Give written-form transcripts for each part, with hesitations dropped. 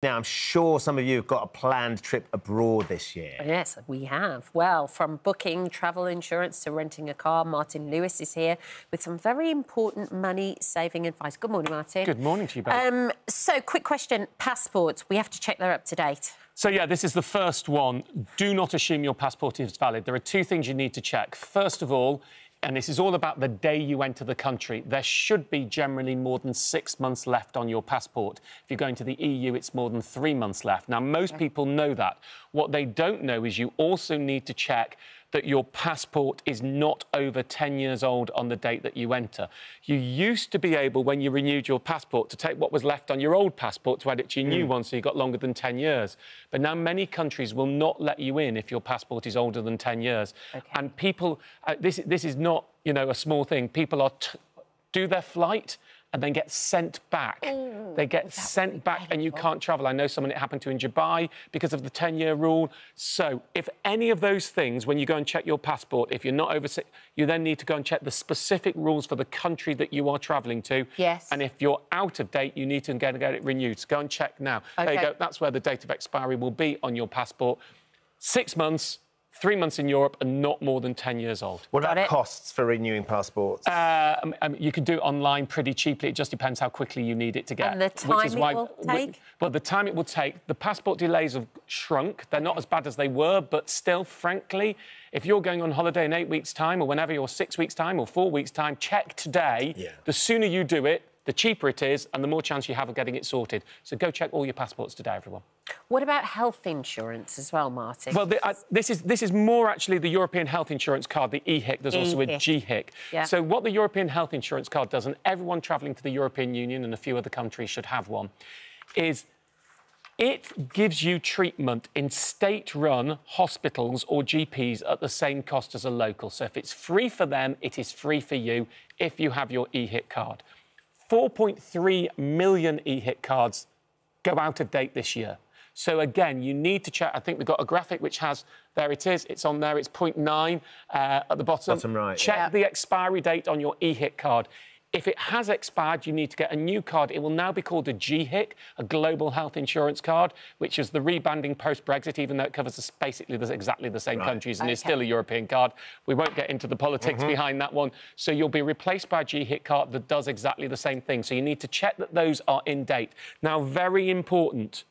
Now, I'm sure some of you have got a planned trip abroad this year. Yes, we have. Well, from booking travel insurance to renting a car, Martin Lewis is here with some very important money-saving advice. Good morning, Martin. Good morning to you both. So, quick question. Passports, we have to check they're up to date. So, yeah, this is the first one. Do not assume your passport is valid. There are two things you need to check. First of all, and this is all about the day you enter the country, there should be generally more than 6 months left on your passport. If you're going to the EU, it's more than 3 months left. Now, most people know that. What they don't know is you also need to check that your passport is not over 10 years old on the date that you enter. You used to be able, when you renewed your passport, to take what was left on your old passport to add it to your new one so you got longer than 10 years. But now many countries will not let you in if your passport is older than 10 years. Okay. And people, this is not, you know, a small thing. People are do their flight and then get sent back. They get sent back and you can't travel. I know someone it happened to in Dubai because of the 10-year rule. So if any of those things, when you go and check your passport, if you're not over 6, you then need to go and check the specific rules for the country that you are travelling to. Yes. And if you're out of date, you need to get it renewed. So go and check now. Okay. There you go. That's where the date of expiry will be on your passport. 6 months. 3 months in Europe and not more than 10 years old. What about costs for renewing passports? You can do it online pretty cheaply. It just depends how quickly you need it to get. And the time it will take? Well, the time it will take. The passport delays have shrunk. They're not as bad as they were, but still, frankly, if you're going on holiday in 8 weeks' time or whenever, or 6 weeks' time or 4 weeks' time, check today. Yeah. The sooner you do it, the cheaper it is and the more chance you have of getting it sorted. So go check all your passports today, everyone. What about health insurance as well, Martin? Well, this is more actually the European Health Insurance Card, the EHIC. There's also a GHIC. Yeah. So what the European Health Insurance Card does, and everyone travelling to the European Union and a few other countries should have one, is it gives you treatment in state-run hospitals or GPs at the same cost as a local. So if it's free for them, it is free for you if you have your EHIC card. 4.3 million EHIC cards go out of date this year. So, again, you need to check. I think we've got a graphic which has, there it is, it's on there, it's 0.9 at the bottom. Bottom right. Check the expiry date on your EHIC card. If it has expired, you need to get a new card. It will now be called a GHIC, a Global Health Insurance Card, which is the rebanding post-Brexit, even though it covers basically exactly the same countries and is still a European card. We won't get into the politics behind that one. So you'll be replaced by a GHIC card that does exactly the same thing. So you need to check that those are in date. Now, very important,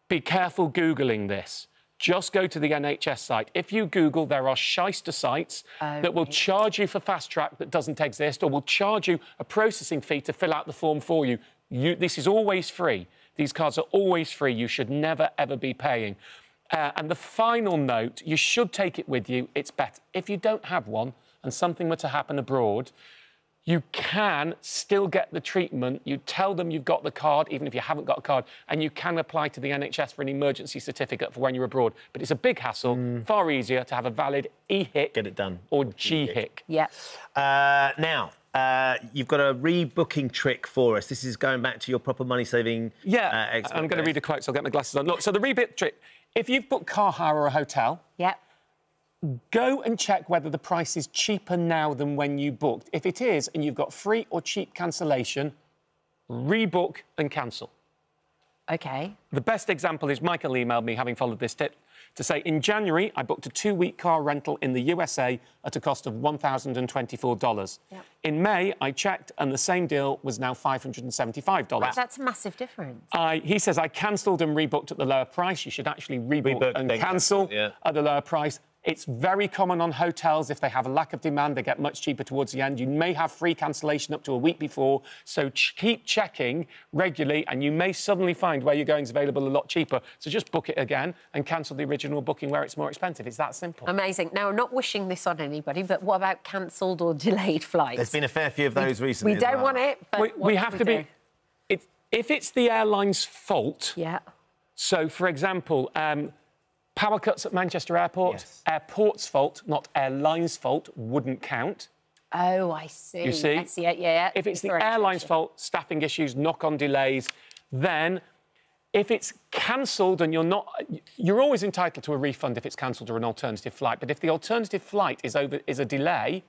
be careful Googling this. Just go to the NHS site. If you Google, there are shyster sites that will charge you for fast track that doesn't exist, or will charge you a processing fee to fill out the form for you. This is always free. These cards are always free. You should never, ever be paying. And the final note, you should take it with you. It's better. If you don't have one and something were to happen abroad, you can still get the treatment. You tell them you've got the card, even if you haven't got a card, and you can apply to the NHS for an emergency certificate for when you're abroad. But it's a big hassle, far easier to have a valid EHIC get it done. Or GHIC. Yeah. Now, you've got a rebooking trick for us. This is going back to your proper money-saving expert. I'm going to read a quote, so I'll get my glasses on. Look, so the rebook trick, if you've booked car hire or a hotel... Yeah. Go and check whether the price is cheaper now than when you booked. If it is, and you've got free or cheap cancellation, rebook and cancel. OK. The best example is Michael emailed me, having followed this tip, to say, in January, I booked a 2-week car rental in the USA at a cost of $1,024. Yep. In May, I checked, and the same deal was now $575. Wow. That's a massive difference. He says, I cancelled and rebooked at the lower price. You should actually rebook and cancel at the lower price. It's very common on hotels. If they have a lack of demand, they get much cheaper towards the end. You may have free cancellation up to a week before, so keep checking regularly, and you may suddenly find where you're going is available a lot cheaper. So just book it again and cancel the original booking where it's more expensive. It's that simple. Amazing. Now, I'm not wishing this on anybody, but what about cancelled or delayed flights? There's been a fair few of those recently. We don't want it, but we have to be... If it's the airline's fault... Yeah. So, for example... power cuts at Manchester Airport, airport's fault, not airline's fault, wouldn't count. Oh, I see. You see? I see it, yeah. If it's the airline's fault, staffing issues, knock-on delays, then if it's cancelled and you're always entitled to a refund if it's cancelled or an alternative flight. But if the alternative flight is a delay,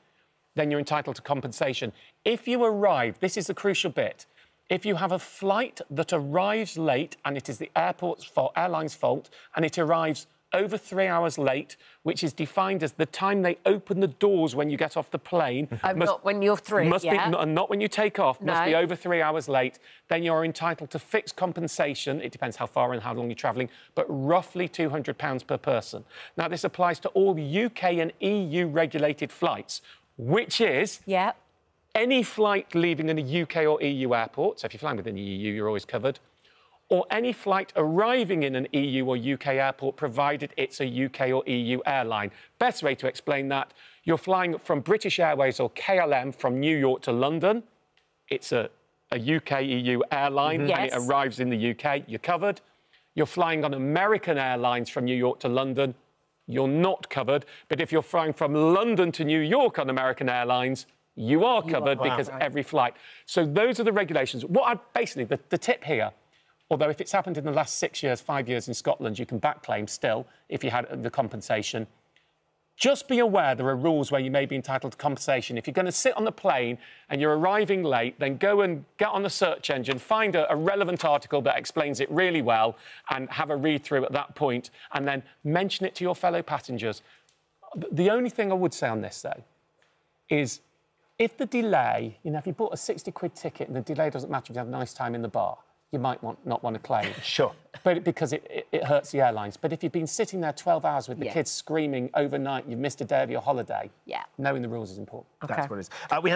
then you're entitled to compensation. If you arrive, this is the crucial bit, If you have a flight that arrives late and it is the airline's fault, and it arrives over 3 hours late, which is defined as the time they open the doors when you get off the plane. Not when you're through, Not when you take off. No. Must be over 3 hours late. Then you're entitled to fixed compensation. It depends how far and how long you're travelling, but roughly £200 per person. Now, this applies to all UK and EU regulated flights, which is any flight leaving in a UK or EU airport. So if you're flying within the EU, you're always covered. Or any flight arriving in an EU or UK airport, provided it's a UK or EU airline. Best way to explain that, you're flying from British Airways or KLM from New York to London. It's a UK, EU airline, and it arrives in the UK, you're covered. You're flying on American Airlines from New York to London, you're not covered. But if you're flying from London to New York on American Airlines, you are covered because every flight. So those are the regulations. Basically, the tip here, although if it's happened in the last 6 years, 5 years in Scotland, you can back claim still if you had the compensation. Just be aware there are rules where you may be entitled to compensation. If you're going to sit on the plane and you're arriving late, then go and get on the search engine, find a relevant article that explains it really well and have a read-through at that point, and then mention it to your fellow passengers. The only thing I would say on this, though, is if the delay, if you bought a 60-quid ticket and the delay doesn't matter if you have a nice time in the bar, you might not want to claim. Sure. But because it hurts the airlines. But if you've been sitting there 12 hours with the kids screaming overnight, you've missed a day of your holiday, knowing the rules is important. Okay. That's what it is.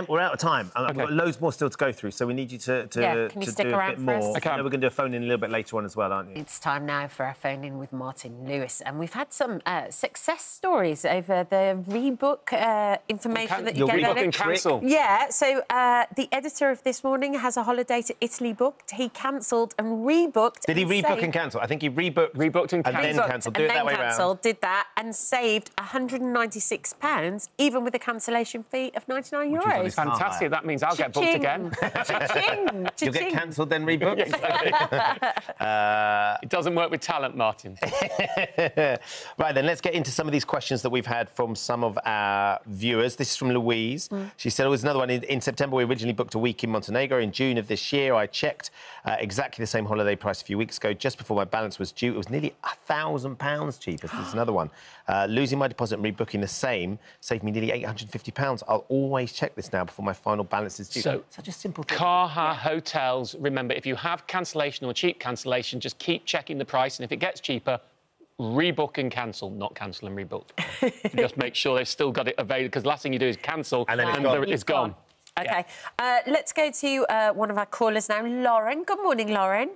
We're out of time. We've got loads more still to go through, so we need you to Can you stick do a around bit for us? more. Okay. I know we're going to do a phone-in a little bit later on as well, aren't you? It's time now for our phone-in with Martin Lewis. And we've had some success stories over the rebook information that you Your gave rebook earlier. and cancel. Yeah, so the editor of This Morning has a holiday to Italy booked. He cancelled and rebooked. Did he rebook and cancel? I think he rebooked and then cancelled. Do it that way round. Did that and saved £196, even with a cancellation fee of €99. Fantastic. That means I'll get booked again. Cha-ching. You'll get cancelled, then rebooked? It doesn't work with talent, Martin. Right, then, let's get into some of these questions that we've had from some of our viewers. This is from Louise. She said, there's another one. In September, we originally booked a week in Montenegro. In June of this year, I checked exactly the same holiday price a few weeks ago. Just before my balance was due, it was nearly £1,000 cheaper. This is another one. Losing my deposit and rebooking the same saved me nearly £850. I'll always check this now before my final balance is due. So, such a simple thing. Car hire, hotels, remember, if you have cancellation or cheap cancellation, just keep checking the price, and if it gets cheaper, rebook and cancel, not cancel and rebook. Just make sure they've still got it available, because the last thing you do is cancel and then it's gone. OK. Let's go to one of our callers now, Lauren. Good morning, Lauren.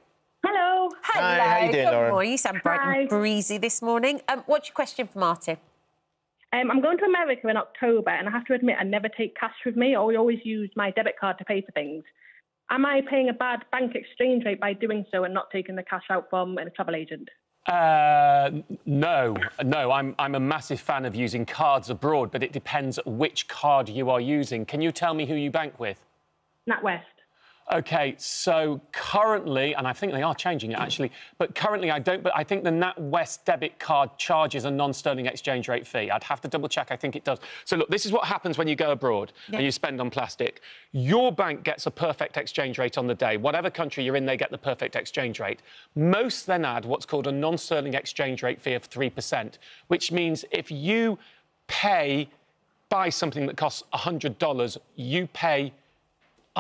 Hello. Hello. Hi, how you doing, Good Lauren? morning. You sound bright and breezy this morning. What's your question for Martin? I'm going to America in October, and I have to admit I never take cash with me. I always use my debit card to pay for things. Am I paying a bad bank exchange rate by doing so and not taking the cash out from a travel agent? No. I'm a massive fan of using cards abroad, but it depends which card you are using. Can you tell me who you bank with? NatWest. OK, so currently, and I think they are changing it, actually, but currently I don't, but I think the NatWest debit card charges a non-sterling exchange rate fee. I'd have to double-check. I think it does. So, look, this is what happens when you go abroad and you spend on plastic. Your bank gets a perfect exchange rate on the day. Whatever country you're in, they get the perfect exchange rate. Most then add what's called a non-sterling exchange rate fee of 3%, which means if you buy something that costs $100, you pay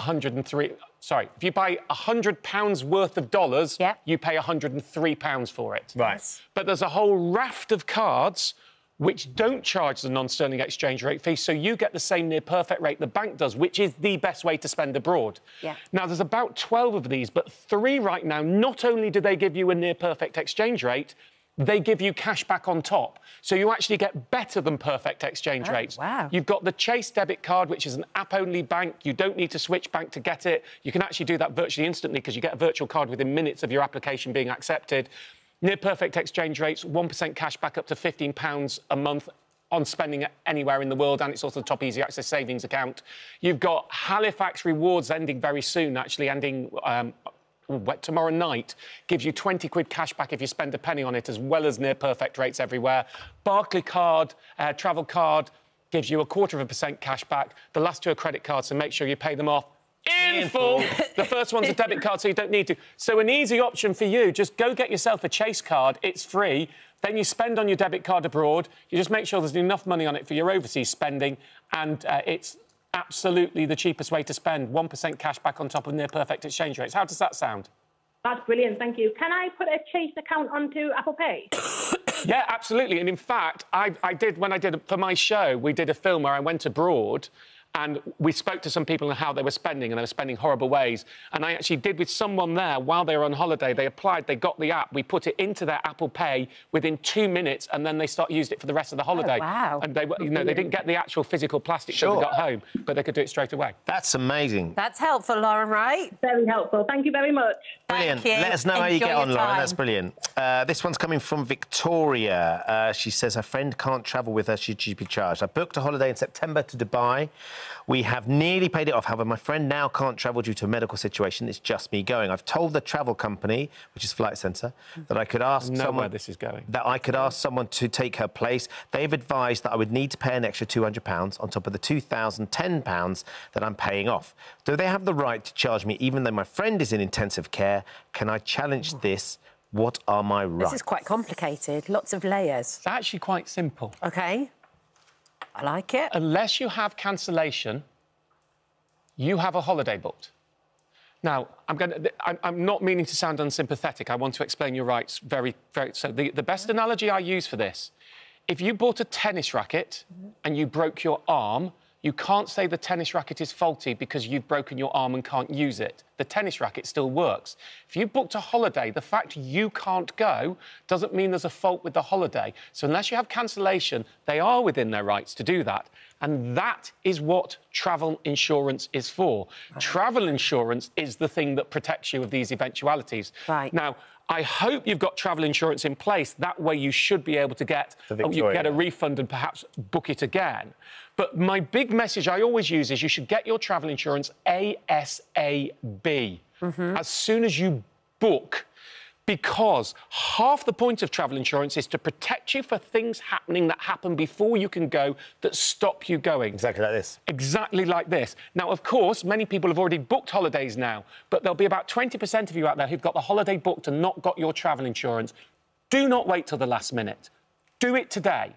if you buy £100 worth of dollars, you pay £103 for it. Right. But there's a whole raft of cards which don't charge the non-sterling exchange rate fee, so you get the same near-perfect rate the bank does, which is the best way to spend abroad. Yeah. Now, there's about 12 of these, but 3 right now, not only do they give you a near-perfect exchange rate, they give you cash back on top. So you actually get better than perfect exchange rates. Wow. You've got the Chase debit card, which is an app-only bank. You don't need to switch bank to get it. You can actually do that virtually instantly because you get a virtual card within minutes of your application being accepted. Near perfect exchange rates, 1% cash back up to £15 a month on spending anywhere in the world, and it's also the top easy access savings account. You've got Halifax Rewards ending very soon, actually ending tomorrow night, gives you 20 quid cash back if you spend a penny on it, as well as near perfect rates everywhere. Barclay card, travel card, gives you 0.25% cash back. The last 2 are credit cards, so make sure you pay them off in full. The first one's a debit card, so you don't need to. So an easy option for you, just go get yourself a Chase card. It's free. Then you spend on your debit card abroad. You just make sure there's enough money on it for your overseas spending, and it's absolutely the cheapest way to spend. 1% cash back on top of near-perfect exchange rates. How does that sound? That's brilliant, thank you. Can I put a Chase account onto Apple Pay? Yeah, absolutely. And in fact, I did, when I did, for my show, we did a film where I went abroad and we spoke to some people on how they were spending, and they were spending horrible ways. And I actually did with someone there while they were on holiday. They applied, they got the app, we put it into their Apple Pay within 2 minutes, and then they used it for the rest of the holiday. Oh, wow. And they, they didn't get the actual physical plastic till they got home, but they could do it straight away. That's amazing. That's helpful, Lauren, right? Very helpful. Thank you very much. Brilliant. Thank you. Let us know how you get on, Lauren. time. That's brilliant. This one's coming from Victoria. She says her friend can't travel with her. Should she be charged? I booked a holiday in September to Dubai. We have nearly paid it off. However, my friend now can't travel due to a medical situation. It's just me going. I've told the travel company, which is Flight Centre, that I could ask someone... where this is going. That I could ask someone to take her place. They've advised that I would need to pay an extra £200 on top of the £2,010 that I'm paying off. Do they have the right to charge me even though my friend is in intensive care? Can I challenge this? What are my rights? This is quite complicated. Lots of layers. It's actually quite simple. OK. I like it. Unless you have cancellation, you have a holiday booked. Now, I'm not meaning to sound unsympathetic. I want to explain your rights very... So the best analogy I use for this, if you bought a tennis racket and you broke your arm, you can't say the tennis racket is faulty because you've broken your arm and can't use it. The tennis racket still works. If you booked a holiday, the fact you can't go doesn't mean there's a fault with the holiday. So unless you have cancellation, they are within their rights to do that. And that is what travel insurance is for. Right. Travel insurance is the thing that protects you of these eventualities. Right. Now, I hope you've got travel insurance in place. That way you should be able to get a refund and perhaps book it again. But my big message I always use is you should get your travel insurance ASAP, as soon as you book, because half the point of travel insurance is to protect you for things happening that happen before you can go that stop you going. Exactly like this. Exactly like this. Now, of course, many people have already booked holidays now, but there'll be about 20% of you out there who've got the holiday booked and not got your travel insurance. Do not wait till the last minute. Do it today.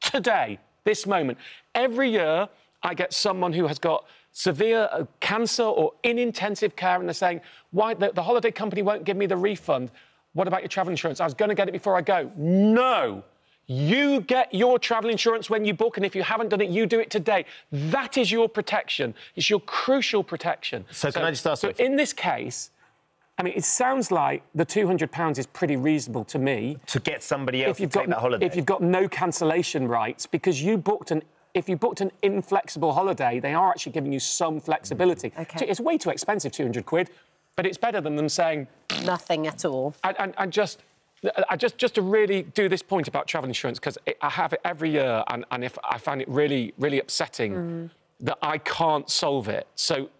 Today. This moment. Every year, I get someone who has got severe cancer or in intensive care, and they're saying, why the holiday company won't give me the refund. What about your travel insurance? I was going to get it before I go. No. You get your travel insurance when you book, and if you haven't done it, you do it today. That is your protection. It's your crucial protection. So can I just ask... So in this case... I mean, it sounds like the £200 is pretty reasonable to me. To get somebody else to take that holiday. If you've got no cancellation rights, because if you booked an inflexible holiday, they are actually giving you some flexibility. Okay. So it's way too expensive, £200, but it's better than them saying... Nothing at all. And just to really do this point about travel insurance, because I have it every year, and if I find it really, really upsetting that I can't solve it. So...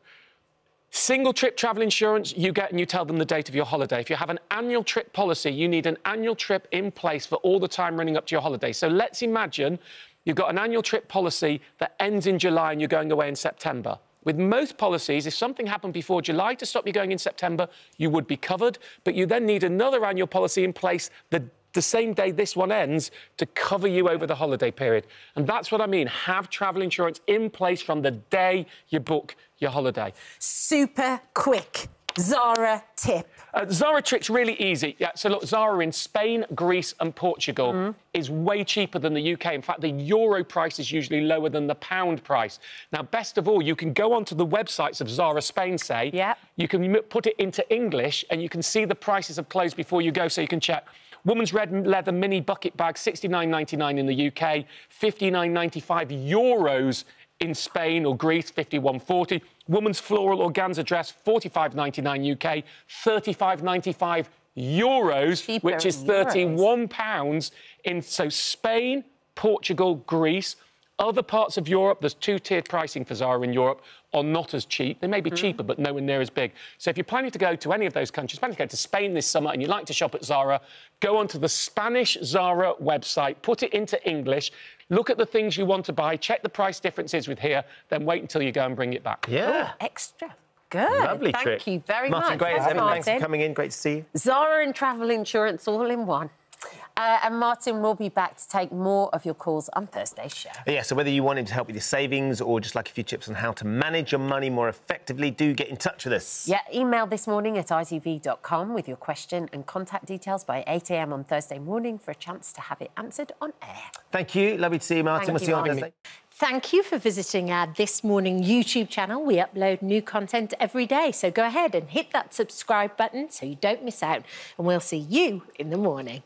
Single trip travel insurance, you get and you tell them the date of your holiday. If you have an annual trip policy, you need an annual trip in place for all the time running up to your holiday. So let's imagine you've got an annual trip policy that ends in July and you're going away in September. With most policies, if something happened before July to stop you going in September, you would be covered, but you then need another annual policy in place the same day this one ends to cover you over the holiday period. And that's what I mean. Have travel insurance in place from the day you book your holiday. Super quick Zara tip. Zara trick's really easy. Yeah, so look, Zara in Spain, Greece and Portugal is way cheaper than the UK. In fact, the euro price is usually lower than the pound price. Now, best of all, you can go onto the websites of Zara Spain, say. Yeah. You can put it into English and you can see the prices of clothes before you go, so you can check. Woman's red leather mini bucket bag, £69.99 in the UK, €59.95 in Spain or Greece, £51.40. Woman's floral organza dress, £45.99 UK, €35.95, cheaper which is £31 in Spain, Portugal, Greece. Other parts of Europe, there's two-tiered pricing for Zara in Europe, are not as cheap. They may be cheaper, but nowhere near as big. So if you're planning to go to any of those countries, planning to go to Spain this summer and you'd like to shop at Zara, go onto the Spanish Zara website, put it into English, look at the things you want to buy, check the price differences with here, then wait until you go and bring it back. Yeah. Extra. Good. Lovely trip. Thank you very Martin, much. great as ever. Thanks for Martin. coming in. Great to see you. Zara and travel insurance all in one. And Martin will be back to take more of your calls on Thursday's show. Yeah, so whether you want him to help with your savings or just like a few tips on how to manage your money more effectively, do get in touch with us. Yeah, email this morning at itv.com with your question and contact details by 8 a.m. on Thursday morning for a chance to have it answered on air. Thank you. Lovely to see you, Martin. Thank We'll see you on Martin. Thursday. Thank you for visiting our This Morning YouTube channel. We upload new content every day, so go ahead and hit that subscribe button so you don't miss out, and we'll see you in the morning.